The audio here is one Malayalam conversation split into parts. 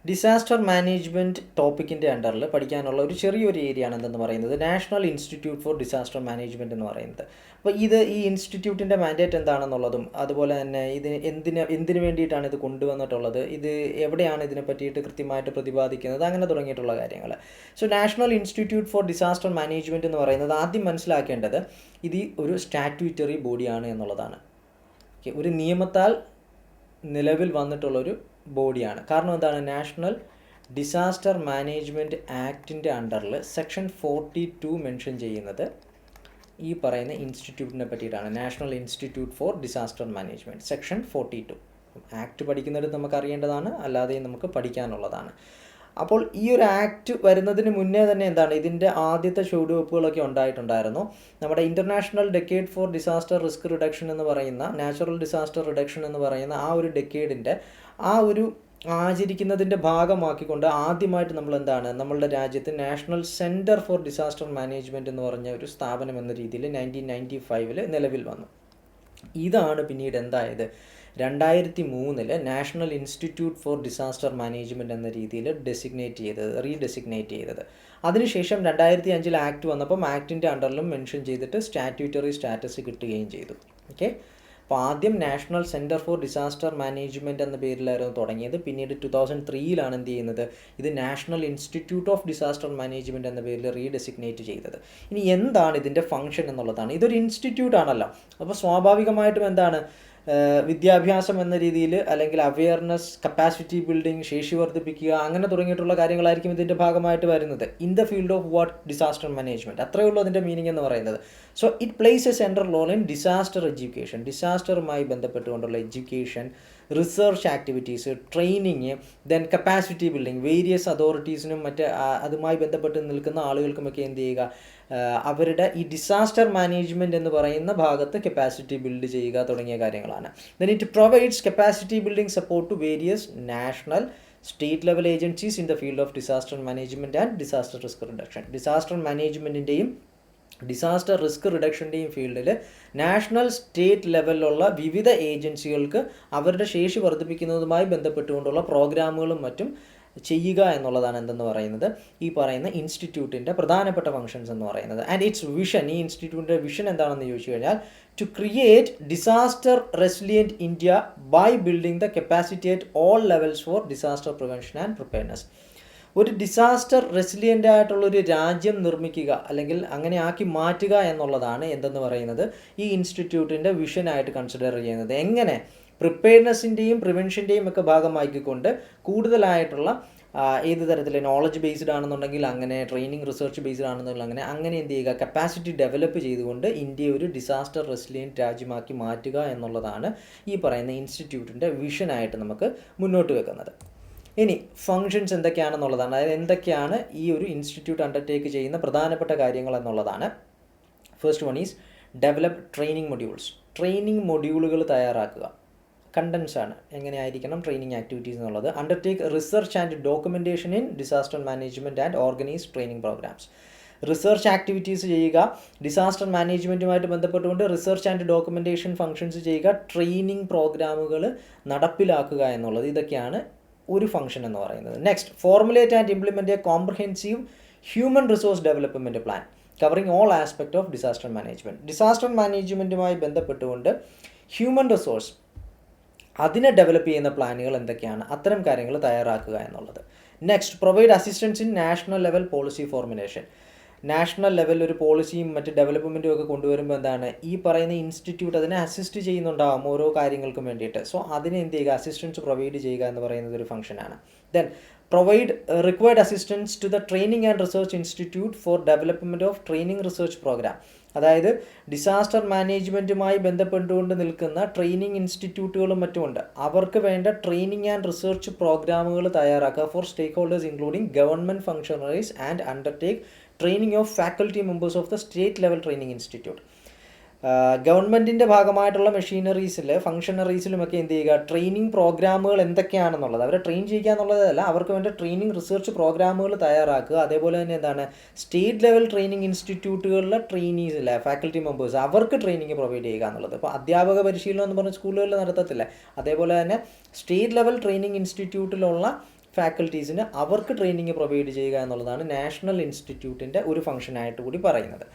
ഡിസാസ്റ്റർ മാനേജ്മെൻറ്റ് ടോപ്പിക്കിൻ്റെ അണ്ടറിൽ പഠിക്കാനുള്ള ഒരു ചെറിയൊരു ഏരിയ ആണ് എന്തെന്ന് പറയുന്നത് national institute for disaster management എന്ന് പറയുന്നത്. അപ്പോൾ ഈ ഇൻസ്റ്റിറ്റ്യൂട്ടിൻ്റെ മാൻഡേറ്റ് എന്താണെന്നുള്ളതും അതുപോലെ തന്നെ എന്തിനു വേണ്ടിയിട്ടാണ് ഇത് കൊണ്ടുവന്നിട്ടുള്ളത്, ഇത് എവിടെയാണ് ഇതിനെ പറ്റിയിട്ട് കൃത്യമായിട്ട് പ്രതിപാദിക്കുന്നത്, അങ്ങനെ തുടങ്ങിയിട്ടുള്ള കാര്യങ്ങൾ. So national institute for disaster management എന്ന് പറയുന്നത് ആദ്യം മനസ്സിലാക്കേണ്ടത് ഇത് ഒരു സ്റ്റാറ്റ്യൂട്ടറി ബോഡിയാണ് എന്നുള്ളതാണ്. ഒരു നിയമത്താൽ നിലവിൽ വന്നിട്ടുള്ളൊരു ബോഡിയാണ്. കാരണം എന്താണ്, നാഷണൽ ഡിസാസ്റ്റർ മാനേജ്മെൻറ്റ് ആക്ടിൻ്റെ അണ്ടറിൽ സെക്ഷൻ 42 മെൻഷൻ ചെയ്യുന്നത് ഈ പറയുന്ന ഇൻസ്റ്റിറ്റ്യൂട്ടിനെ പറ്റിയിട്ടാണ്. National institute for disaster management section 42 act പഠിക്കുന്നത് നമുക്ക് അറിയേണ്ടതാണ്, അല്ലാതെയും നമുക്ക് പഠിക്കാനുള്ളതാണ്. അപ്പോൾ ഈ ഒരു ആക്ട് വരുന്നതിന് മുന്നേ തന്നെ എന്താണ്, ഇതിൻ്റെ ആദ്യത്തെ ചുവടുവെപ്പുകളൊക്കെ ഉണ്ടായിട്ടുണ്ടായിരുന്നു. നമ്മുടെ international decade for disaster risk reduction എന്ന് പറയുന്ന, നാച്ചുറൽ ഡിസാസ്റ്റർ റിഡക്ഷൻ എന്ന് പറയുന്ന ആ ഒരു ഡെക്കേഡിൻ്റെ ആ ഒരു ആചരിക്കുന്നതിൻ്റെ ഭാഗമാക്കിക്കൊണ്ട് ആദ്യമായിട്ട് നമ്മൾ എന്താണ്, നമ്മളുടെ രാജ്യത്ത് national centre for disaster management എന്ന് പറഞ്ഞ ഒരു സ്ഥാപനം എന്ന രീതിയിൽ 1995 നിലവിൽ വന്നു. ഇതാണ് പിന്നീട് എന്തായത്, 2003 national institute for disaster management എന്ന രീതിയിൽ റീഡെസിഗ്നേറ്റ് ചെയ്തത്. അതിനുശേഷം 2005 ആക്ട് വന്നപ്പം ആക്ടിൻ്റെ അണ്ടറിലും മെൻഷൻ ചെയ്തിട്ട് സ്റ്റാറ്റ്യൂട്ടറി സ്റ്റാറ്റസ് കിട്ടുകയും ചെയ്തു. ഓക്കെ, അപ്പോൾ ആദ്യം national centre for disaster management എന്ന പേരിലായിരുന്നു തുടങ്ങിയത്. പിന്നീട് 2003 എന്ത് ചെയ്യുന്നത്, ഇത് national institute of disaster management എന്ന പേരിൽ റീഡെസിഗ്നേറ്റ് ചെയ്തത്. ഇനി എന്താണ് ഇതിൻ്റെ ഫംഗ്ഷൻ എന്നുള്ളതാണ്. ഇതൊരു ഇൻസ്റ്റിറ്റ്യൂട്ട് ആണല്ലോ, അപ്പോൾ സ്വാഭാവികമായിട്ടും എന്താണ്, വിദ്യാഭ്യാസം എന്ന രീതിയിൽ അല്ലെങ്കിൽ അവെയർനെസ്, കപ്പാസിറ്റി ബിൽഡിംഗ്, ശേഷി വർദ്ധിപ്പിക്കുക, അങ്ങനെ തുടങ്ങിയിട്ടുള്ള കാര്യങ്ങളായിരിക്കും ഇതിൻ്റെ ഭാഗമായിട്ട് വരുന്നത്. In the field of what, disaster management. അത്രയേ ഉള്ളൂ അതിൻ്റെ മീനിങ് എന്ന് പറയുന്നത്. So it plays a central role in disaster education, ഡിസാസ്റ്ററുമായി ബന്ധപ്പെട്ടുകൊണ്ടുള്ള education, research activities, training, then capacity building, various അതോറിറ്റീസിനും മറ്റ് അതുമായി ബന്ധപ്പെട്ട് നിൽക്കുന്ന ആളുകൾക്കുമൊക്കെ എന്ത് ചെയ്യുക, അവരുടെ ഈ ഡിസാസ്റ്റർ മാനേജ്മെൻറ്റ് എന്ന് പറയുന്ന ഭാഗത്ത് കപ്പാസിറ്റി ബിൽഡ് ചെയ്യുക തുടങ്ങിയ കാര്യങ്ങളാണ്. Then it provides capacity building support to various national, state level agencies in the field of disaster management and disaster risk reduction. Disaster മാനേജ്മെൻറ്റിൻ്റെയും ഡിസാസ്റ്റർ റിസ്ക് റിഡക്ഷൻ്റെയും ഫീൽഡിൽ നാഷണൽ, സ്റ്റേറ്റ് ലെവലിലുള്ള വിവിധ ഏജൻസികൾക്ക് അവരുടെ ശേഷി വർദ്ധിപ്പിക്കുന്നതുമായി ബന്ധപ്പെട്ടുകൊണ്ടുള്ള പ്രോഗ്രാമുകളും മറ്റും ചെയ്യുക എന്നുള്ളതാണ് എന്തെന്ന് പറയുന്നത് ഈ പറയുന്ന ഇൻസ്റ്റിറ്റ്യൂട്ടിൻ്റെ പ്രധാനപ്പെട്ട ഫങ്ഷൻസ് എന്ന് പറയുന്നത്. ആൻഡ് ഇറ്റ്സ് വിഷൻ, ഈ ഇൻസ്റ്റിറ്റ്യൂട്ടിൻ്റെ വിഷൻ എന്താണെന്ന് ചോദിച്ചു കഴിഞ്ഞാൽ, to create disaster resilient India by building the capacity at all levels for disaster prevention and preparedness. ഒരു ഡിസാസ്റ്റർ റെസിലിയൻ്റ് ആയിട്ടുള്ളൊരു രാജ്യം നിർമ്മിക്കുക അല്ലെങ്കിൽ അങ്ങനെ ആക്കി മാറ്റുക എന്നുള്ളതാണ് എന്തെന്ന് പറയുന്നത് ഈ ഇൻസ്റ്റിറ്റ്യൂട്ടിൻ്റെ വിഷനായിട്ട് കൺസിഡർ ചെയ്യുന്നത്. എങ്ങനെ പ്രിപ്പയർനെസ്സിൻ്റെയും പ്രിവെൻഷൻ്റെയും ഒക്കെ ഭാഗമാക്കിക്കൊണ്ട് കൂടുതലായിട്ടുള്ള ഏത് തരത്തിൽ നോളജ് ബേസ്ഡ് ആണെന്നുണ്ടെങ്കിൽ അങ്ങനെ, ട്രെയിനിങ് റിസർച്ച് ബേസ്ഡ് ആണെന്നുണ്ടെങ്കിൽ അങ്ങനെ എന്ത് ചെയ്യുക, കപ്പാസിറ്റി ഡെവലപ്പ് ചെയ്തുകൊണ്ട് ഇന്ത്യയെ ഒരു ഡിസാസ്റ്റർ റെസിലിയൻറ്റ് രാജ്യമാക്കി മാറ്റുക എന്നുള്ളതാണ് ഈ പറയുന്ന ഇൻസ്റ്റിറ്റ്യൂട്ടിൻ്റെ വിഷനായിട്ട് നമുക്ക് മുന്നോട്ട് വെക്കുന്നത്. ഇനി ഫങ്ഷൻസ് എന്തൊക്കെയാണെന്നുള്ളതാണ്, അതായത് എന്തൊക്കെയാണ് ഈ ഒരു ഇൻസ്റ്റിറ്റ്യൂട്ട് അണ്ടർടേക്ക് ചെയ്യുന്ന പ്രധാനപ്പെട്ട കാര്യങ്ങൾ എന്നുള്ളതാണ്. First one is develop training modules. Training മൊഡ്യൂളുകൾ തയ്യാറാക്കുക, കണ്ടൻസ് ആണ്, എങ്ങനെയായിരിക്കണം ട്രെയിനിങ് ആക്ടിവിറ്റീസ് എന്നുള്ളത്. Undertake research and documentation in disaster management and organise training programmes. Research activities ചെയ്യുക, ഡിസാസ്റ്റർ മാനേജ്മെൻറ്റുമായിട്ട് ബന്ധപ്പെട്ടുകൊണ്ട് റിസർച്ച് ആൻഡ് ഡോക്യുമെൻറ്റേഷൻ ഫങ്ഷൻസ് ചെയ്യുക, ട്രെയിനിങ് പ്രോഗ്രാമുകൾ നടപ്പിലാക്കുക എന്നുള്ളത്, ഇതൊക്കെയാണ് ഒരു ഫംഗ്ഷൻ എന്ന് പറയുന്നത്. Next, formulate and implement a comprehensive human resource development plan covering all aspect of disaster management. Disaster മാനേജ്മെൻറ്റുമായി ബന്ധപ്പെട്ടുകൊണ്ട് ഹ്യൂമൻ റിസോഴ്സ് അതിനെ ഡെവലപ്പ് ചെയ്യുന്ന പ്ലാനുകൾ എന്തൊക്കെയാണ്, അത്തരം കാര്യങ്ങൾ തയ്യാറാക്കുക എന്നുള്ളത്. Next, provide assistance in national level policy formulation. National ലെവലിൽ ഒരു പോളിസിയും മറ്റ് ഡെവലപ്മെൻറ്റും ഒക്കെ കൊണ്ടുവരുമ്പോൾ എന്താണ്, ഈ പറയുന്ന ഇൻസ്റ്റിറ്റ്യൂട്ട് അതിനെ അസിസ്റ്റ് ചെയ്യുന്നുണ്ടാകും ഓരോ കാര്യങ്ങൾക്കും വേണ്ടിയിട്ട്. സോ അതിനെ എന്ത് ചെയ്യുക, അസിസ്റ്റൻസ് പ്രൊവൈഡ് ചെയ്യുക എന്ന് പറയുന്നത് ഒരു ഫംഗ്ഷനാണ്. Then provide required assistance to the training and research institute for development of training research program. അതായത് ഡിസാസ്റ്റർ മാനേജ്മെൻറ്റുമായി ബന്ധപ്പെട്ടുകൊണ്ട് നിൽക്കുന്ന ട്രെയിനിങ് ഇൻസ്റ്റിറ്റ്യൂട്ടുകളും മറ്റുമുണ്ട്, അവർക്ക് വേണ്ട ട്രെയിനിങ് ആൻഡ് റിസർച്ച് പ്രോഗ്രാമുകൾ തയ്യാറാക്കുക for stakeholders including government functionaries and undertake training of faculty members of the state level training institute. ഗവൺമെൻറ്റിൻ്റെ ഭാഗമായിട്ടുള്ള മെഷീനറീസിൽ, ഫംഗ്ഷണറീസിലുമൊക്കെ എന്ത് ചെയ്യുക, ട്രെയിനിങ് പ്രോഗ്രാമുകൾ എന്തൊക്കെയാണെന്നുള്ളത് അവരെ ട്രെയിൻ ചെയ്യുക എന്നുള്ളതല്ല, അവർക്ക് വേണ്ട ട്രെയിനിങ് റിസർച്ച് പ്രോഗ്രാമുകൾ തയ്യാറാക്കുക. അതേപോലെ തന്നെ എന്താണ്, സ്റ്റേറ്റ് ലെവൽ ട്രെയിനിങ് ഇൻസ്റ്റിറ്റ്യൂട്ടുകളിലെ ട്രെയിനീസില്ല, ഫാക്കൽറ്റി മെമ്പേഴ്സ്, അവർക്ക് ട്രെയിനിങ് പ്രൊവൈഡ് ചെയ്യുക എന്നുള്ളത്. ഇപ്പോൾ അധ്യാപക പരിശീലനം എന്ന് പറഞ്ഞ സ്കൂളുകളിൽ നടത്തത്തില്ല, അതേപോലെ തന്നെ സ്റ്റേറ്റ് ലെവൽ ട്രെയിനിങ് ഇൻസ്റ്റിറ്റ്യൂട്ടിലുള്ള ഫാക്കൽറ്റീസിന് അവർക്ക് ട്രെയിനിങ് പ്രൊവൈഡ് ചെയ്യുക എന്നുള്ളതാണ് നാഷണൽ ഇൻസ്റ്റിറ്റ്യൂട്ടിൻ്റെ ഒരു ഫംഗ്ഷനായിട്ട് കൂടി പറയുന്നത്.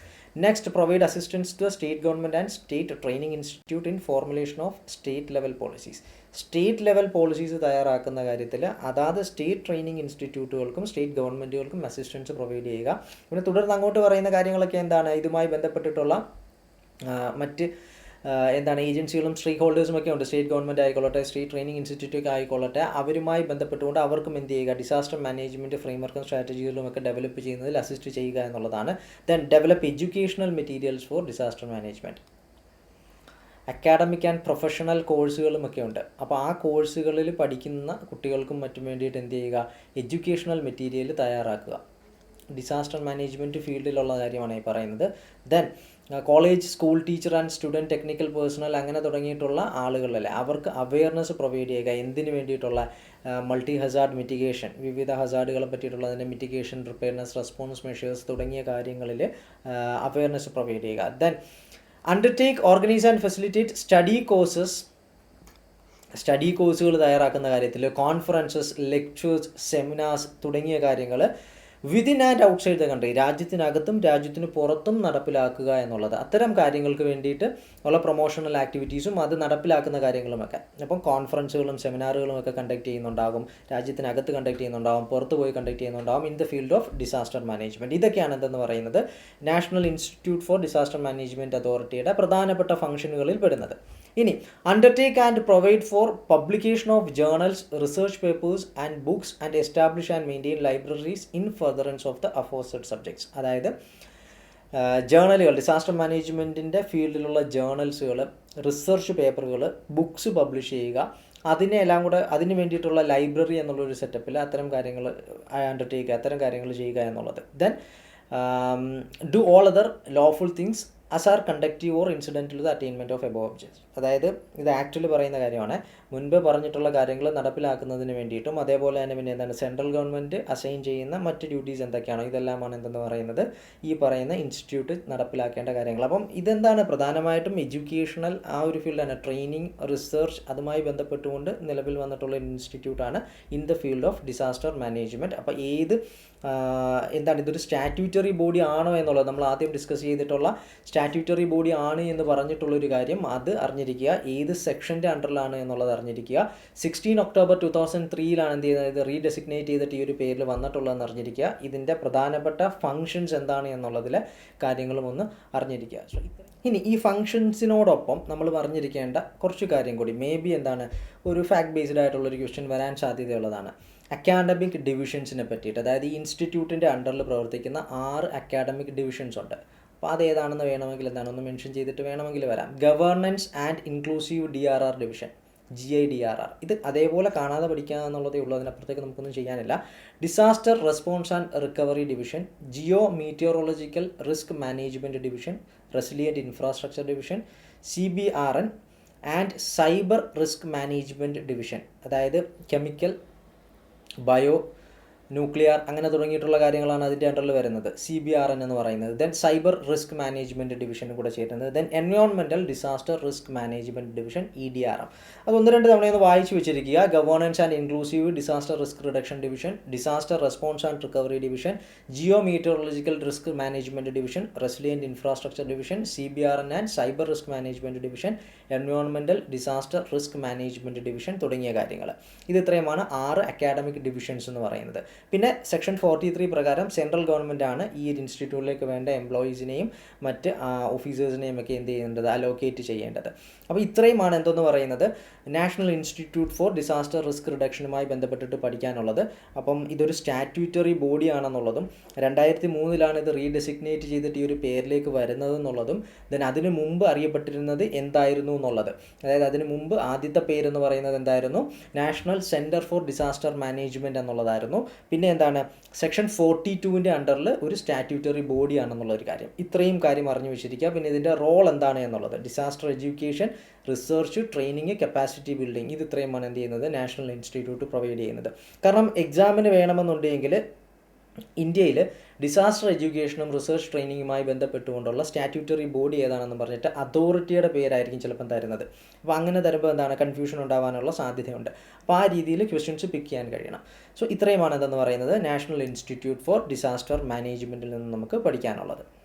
Next, provide assistance to state government and state training institute in formulation of state level policies. State level policies തയ്യാറാക്കുന്ന കാര്യത്തിൽ അതാത് സ്റ്റേറ്റ് ട്രെയിനിങ് ഇൻസ്റ്റിറ്റ്യൂട്ടുകൾക്കും സ്റ്റേറ്റ് ഗവൺമെൻറ്റുകൾക്കും അസിസ്റ്റൻസ് പ്രൊവൈഡ് ചെയ്യുക. പിന്നെ തുടർന്ന് അങ്ങോട്ട് പറയുന്ന കാര്യങ്ങളൊക്കെ എന്താണ്, ഇതുമായി ബന്ധപ്പെട്ടിട്ടുള്ള മറ്റ് ഏജൻസികളും സ്റ്റേക്ക് ഹോൾഡേഴ്സും ഒക്കെ ഉണ്ട്. സ്റ്റേറ്റ് ഗവൺമെൻറ് ആയിക്കൊള്ളട്ടെ, സ്റ്റേറ്റ് ട്രെയിനിങ് ഇൻസ്റ്റിറ്റ്യൂട്ട് ആയിക്കൊള്ളട്ടെ, അവരുമായി ബന്ധപ്പെട്ടുകൊണ്ട് അവർക്കും എന്ത് ചെയ്യുക, ഡിസാസ്റ്റർ മാനേജ്മെൻറ്റ് ഫ്രെയിംവർക്കും സ്ട്രാറ്റജികളും ഒക്കെ ഡെവലപ്പ് ചെയ്യുന്നതിൽ അസിസ്റ്റ് ചെയ്യുക എന്നുള്ളതാണ്. Then develop educational materials four disaster management. Academic and professional കോഴ്സുകളും ഒക്കെ ഉണ്ട്. അപ്പോൾ ആ കോഴ്സുകളിൽ പഠിക്കുന്ന കുട്ടികൾക്കും മറ്റും വേണ്ടിയിട്ട് എന്ത് ചെയ്യുക, എഡ്യൂക്കേഷണൽ മെറ്റീരിയൽ തയ്യാറാക്കുക. ഡിസാസ്റ്റർ മാനേജ്മെൻറ്റ് ഫീൽഡിലുള്ള കാര്യമാണ് ഈ പറയുന്നത്. Then college, school teacher and student, technical personal അങ്ങനെ തുടങ്ങിയിട്ടുള്ള ആളുകളല്ലേ, അവർക്ക് അവെയർനെസ് പ്രൊവൈഡ് ചെയ്യുക. എന്തിനു വേണ്ടിയിട്ടുള്ള മൾട്ടി ഹസാർഡ് മിറ്റിഗേഷൻ, വിവിധ ഹസാർഡുകളെ പറ്റിയിട്ടുള്ള അതിൻ്റെ മിറ്റിഗേഷൻ, പ്രിപ്പയർനെസ്, റെസ്പോൺസ് മെഷേഴ്സ് തുടങ്ങിയ കാര്യങ്ങളിൽ അവെയർനെസ് പ്രൊവൈഡ് ചെയ്യുക. Then undertake, organise and facilitate study കോഴ്സുകൾ തയ്യാറാക്കുന്ന കാര്യത്തിൽ കോൺഫറൻസസ്, ലെക്ചേഴ്സ്, സെമിനാർസ് തുടങ്ങിയ കാര്യങ്ങൾ within and outside the country, രാജ്യത്തിനകത്തും രാജ്യത്തിന് പുറത്തും നടപ്പിലാക്കുക എന്നുള്ളത്. അത്തരം കാര്യങ്ങൾക്ക് വേണ്ടിയിട്ട് ഉള്ള പ്രൊമോഷണൽ ആക്ടിവിറ്റീസും അത് നടപ്പിലാക്കുന്ന കാര്യങ്ങളുമൊക്കെ. അപ്പം കോൺഫറൻസുകളും സെമിനാറുകളും ഒക്കെ കണ്ടക്ട് ചെയ്യുന്നുണ്ടാകും, രാജ്യത്തിനകത്ത് കണ്ടക്ട് ചെയ്യുന്നുണ്ടാകും, പുറത്ത് പോയി കണ്ടക്ട് ചെയ്യുന്നുണ്ടാകും in the field of disaster management. ഇതൊക്കെയാണ് എന്തെന്ന് പറയുന്നത് national institute for disaster management അതോറിറ്റിയുടെ പ്രധാനപ്പെട്ട ഫംഗ്ഷനുകളിൽ പെടുന്നത്. ഇനി undertake and provide for publication of journals, research papers and books and establish and maintain libraries in furtherance of the aforesaid subjects. അതായത് ജേർണലുകൾ, ഡിസാസ്റ്റർ മാനേജ്മെൻറ്റിൻ്റെ ഫീൽഡിലുള്ള ജേർണൽസുകൾ, റിസർച്ച് പേപ്പറുകൾ, ബുക്സ് പബ്ലിഷ് ചെയ്യുക, അതിനെല്ലാം കൂടെ അതിന് വേണ്ടിയിട്ടുള്ള ലൈബ്രറി എന്നുള്ളൊരു സെറ്റപ്പിൽ അത്തരം കാര്യങ്ങൾ അണ്ടർടേക്ക്, അത്തരം കാര്യങ്ങൾ ചെയ്യുക എന്നുള്ളത്. Then do all other lawful things as are conductive or incidental to the attainment of above objects. അതായത് ഇത് ആക്ച്വലി പറയുന്ന കാര്യമാണ്. മുൻപ് പറഞ്ഞിട്ടുള്ള കാര്യങ്ങൾ നടപ്പിലാക്കുന്നതിന് വേണ്ടിയിട്ടും അതേപോലെ തന്നെ പിന്നെ എന്താണ് സെൻട്രൽ ഗവൺമെൻറ് അസൈൻ ചെയ്യുന്ന മറ്റ് ഡ്യൂട്ടീസ് എന്തൊക്കെയാണോ ഇതെല്ലാമാണ് എന്തെന്ന് പറയുന്നത് ഈ പറയുന്ന ഇൻസ്റ്റിറ്റ്യൂട്ട് നടപ്പിലാക്കേണ്ട കാര്യങ്ങൾ. അപ്പം ഇതെന്താണ് പ്രധാനമായിട്ടും എഡ്യൂക്കേഷണൽ ആ ഒരു ഫീൽഡാണ്, ട്രെയിനിങ്, റിസർച്ച് അതുമായി ബന്ധപ്പെട്ടുകൊണ്ട് നിലവിൽ വന്നിട്ടുള്ള ഇൻസ്റ്റിറ്റ്യൂട്ടാണ് in the field of disaster management. അപ്പോൾ ഇതൊരു സ്റ്റാറ്റ്യൂട്ടറി ബോഡി ആണോ എന്നുള്ളത് നമ്മൾ ആദ്യം ഡിസ്കസ് ചെയ്തിട്ടുള്ള സ്റ്റാറ്റ്യൂട്ടറി ബോഡി ആണ് എന്ന് പറഞ്ഞിട്ടുള്ളൊരു കാര്യം അത് അറിഞ്ഞിരിക്കുക. ഏത് സെക്ഷൻ്റെ അണ്ടറിലാണ് എന്നുള്ളത് അറിഞ്ഞിരിക്കുക. 16 ഒക്ടോബർ 2003 എന്ത് ചെയ്യുന്നത്, ഇത് റീഡെസിഗ്നേറ്റ് ചെയ്തിട്ട് ഈ ഒരു പേരിൽ വന്നിട്ടുള്ളതെന്ന് അറിഞ്ഞിരിക്കുക. ഇതിൻ്റെ പ്രധാനപ്പെട്ട ഫങ്ഷൻസ് എന്താണ് എന്നുള്ളതിലെ കാര്യങ്ങളും ഒന്ന് അറിഞ്ഞിരിക്കുക. ഇനി ഈ ഫങ്ഷൻസിനോടൊപ്പം നമ്മൾ പറഞ്ഞിരിക്കേണ്ട കുറച്ച് കാര്യം കൂടി ഒരു ഫാക്ട് ബേസ്ഡ് ആയിട്ടുള്ളൊരു ക്വസ്റ്റ്യൻ വരാൻ സാധ്യതയുള്ളതാണ്. അക്കാഡമിക് ഡിവിഷൻസിനെ പറ്റിയിട്ട്, അതായത് ഈ ഇൻസ്റ്റിറ്റ്യൂട്ടിൻ്റെ അണ്ടറിൽ പ്രവർത്തിക്കുന്ന 6 അക്കാഡമിക് ഡിവിഷൻസ് ഉണ്ട്. അപ്പോൾ അതേതാണെന്ന് വേണമെങ്കിൽ ഒന്ന് മെൻഷൻ ചെയ്തിട്ട് വേണമെങ്കിൽ വരാം. Governance and inclusive DRR division, GIDRR, ഇത് അതേപോലെ കാണാതെ പഠിക്കുക എന്നുള്ളതേ ഉള്ളൂ, അതിനപ്പുറത്തേക്ക് നമുക്കൊന്നും ചെയ്യാനില്ല. Disaster response and recovery division, geo meteorological risk management division, resilient infrastructure division, CBRN and cyber risk management division, അതായത് കെമിക്കൽ, ബയോ, ന്യൂക്ലിയർ അങ്ങനെ തുടങ്ങിയിട്ടുള്ള കാര്യങ്ങളാണ് അതിൻ്റെ അണ്ടറിൽ വരുന്നത്, CBRN എന്ന് പറയുന്നത്. ദെൻ സൈബർ റിസ്ക് മാനേജ്മെൻറ്റ് ഡിവിഷനും കൂടെ ചേരുന്നത്. Then environmental disaster risk management division, EDRM. അത് 1-2 തവണയൊന്ന് വായിച്ചു വെച്ചിരിക്കുക. Governance and inclusive disaster risk reduction division, disaster response and recovery division, geo meteorological risk management division, resilient infrastructure division, CBRN and cyber risk management division, environmental disaster risk management division തുടങ്ങിയ കാര്യങ്ങൾ. ഇത് ഇത്രയുമാണ് 6 അക്കാഡമിക് ഡിവിഷൻസ് എന്ന് പറയുന്നത്. പിന്നെ സെക്ഷൻ 43 പ്രകാരം സെൻട്രൽ ഗവൺമെൻറ് ആണ് ഈ ഒരു ഇൻസ്റ്റിറ്റ്യൂട്ടിലേക്ക് വേണ്ട എംപ്ലോയീസിനെയും മറ്റ് ഓഫീസേഴ്സിനെയും ഒക്കെ എന്ത് ചെയ്യേണ്ടത്, അലോക്കേറ്റ് ചെയ്യേണ്ടത്. അപ്പോൾ ഇത്രയുമാണ് എന്തെന്ന് പറയുന്നത് national institute for disaster risk റിഡക്ഷനുമായി ബന്ധപ്പെട്ടിട്ട് പഠിക്കാനുള്ളത്. അപ്പം ഇതൊരു സ്റ്റാറ്റ്യൂട്ടറി ബോഡി ആണെന്നുള്ളതും 2003 ഇത് റീഡെസിഗ്നേറ്റ് ചെയ്തിട്ട് ഈ ഒരു പേരിലേക്ക് വരുന്നത് എന്നുള്ളതും ദെൻ അതിന് മുമ്പ് അറിയപ്പെട്ടിരുന്നത് എന്തായിരുന്നു എന്നുള്ളത്, അതായത് അതിന് മുമ്പ് ആദ്യത്തെ പേരെന്ന് പറയുന്നത് എന്തായിരുന്നു, national centre for disaster management എന്നുള്ളതായിരുന്നു. പിന്നെ എന്താണ്, സെക്ഷൻ 42 അണ്ടറിൽ ഒരു സ്റ്റാറ്റ്യൂട്ടറി ബോഡി ആണെന്നുള്ളൊരു കാര്യം. ഇത്രയും കാര്യം അറിഞ്ഞു വെച്ചിരിക്കുക. പിന്നെ ഇതിൻ്റെ റോൾ എന്താണ് എന്നുള്ളത്, disaster education, research, training, capacity building, ഇത് ഇത്രയുമാണ് എന്ത് ചെയ്യുന്നത് നാഷണൽ ഇൻസ്റ്റിറ്റ്യൂട്ട് പ്രൊവൈഡ് ചെയ്യുന്നത്. കാരണം എക്സാമിന് വേണമെന്നുണ്ടെങ്കിൽ ഇന്ത്യയിൽ ഡിസാസ്റ്റർ എഡ്യൂക്കേഷനും റിസർച്ച് ട്രെയിനിങ്ങുമായി ബന്ധപ്പെട്ടുകൊണ്ടുള്ള സ്റ്റാറ്റ്യൂട്ടറി ബോഡി ഏതാണെന്ന് പറഞ്ഞിട്ട് അതോറിറ്റിയുടെ പേരായിരിക്കും ചിലപ്പം തരുന്നത്. അപ്പോൾ അങ്ങനെ തരുമ്പോൾ എന്താണ് കൺഫ്യൂഷൻ ഉണ്ടാവാനുള്ള സാധ്യതയുണ്ട്. അപ്പോൾ ആ രീതിയിൽ ക്വസ്റ്റ്യൻസ് പിക്ക് ചെയ്യാൻ കഴിയണം. സോ ഇത്രയുമാണ് എന്തെന്ന് പറയുന്നത് നാഷണൽ ഇൻസ്റ്റിറ്റ്യൂട്ട് ഫോർ ഡിസാസ്റ്റർ മാനേജ്മെൻറ്റിൽ നിന്ന് നമുക്ക് പഠിക്കാനുള്ളത്.